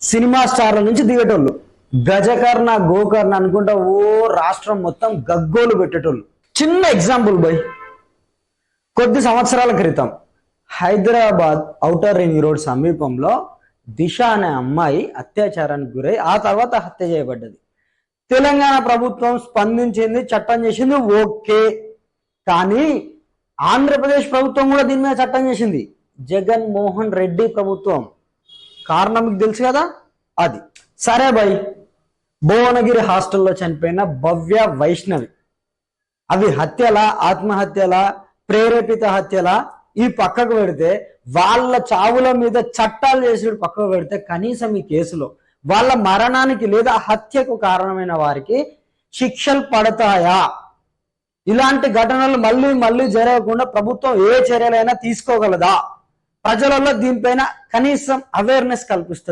Cinema స్టార్ల నుంచి దిగేటోళ్ళు, గజకర్ణ గోకర్ణ అనుకుంటా ఓ రాష్ట్రం మొత్తం గగ్గోలు పెట్టేటోళ్ళు. చిన్న ఎగ్జాంపుల్ బై, కొద్ది సంవత్సరాల క్రితం హైదరాబాద్ ఔటర్ రింగ్ రోడ్ సమీపంలో దిశ అనే అమ్మాయి అత్యాచారానికి గురై ఆ తర్వాత హత్య చేయబడ్డది. తెలంగాణ ప్రభుత్వం స్పందించింది, చట్టం చేసింది, ఓకే. కానీ ఆంధ్రప్రదేశ్ ప్రభుత్వం కూడా దీని మీద చట్టం చేసింది, జగన్మోహన్ రెడ్డి ప్రభుత్వం. కారణం మీకు తెలుసు కదా, అది సరే బై. భువనగిరి హాస్టల్లో చనిపోయిన భవ్య, వైష్ణవి అవి హత్యలా, ఆత్మహత్యలా, ప్రేరేపిత హత్యలా ఈ పక్కకు పెడితే, వాళ్ళ చావుల మీద చట్టాలు చేసి పక్కకు పెడితే, కనీసం ఈ కేసులో వాళ్ళ మరణానికి లేదా హత్యకు కారణమైన వారికి శిక్షలు పడతాయా? ఇలాంటి ఘటనలు మళ్ళీ మళ్ళీ జరగకుండా ప్రభుత్వం ఏ చర్యలైనా తీసుకోగలదా? ప్రజలలో దీనిపైన కనీసం అవేర్నెస్ కల్పిస్తుందా?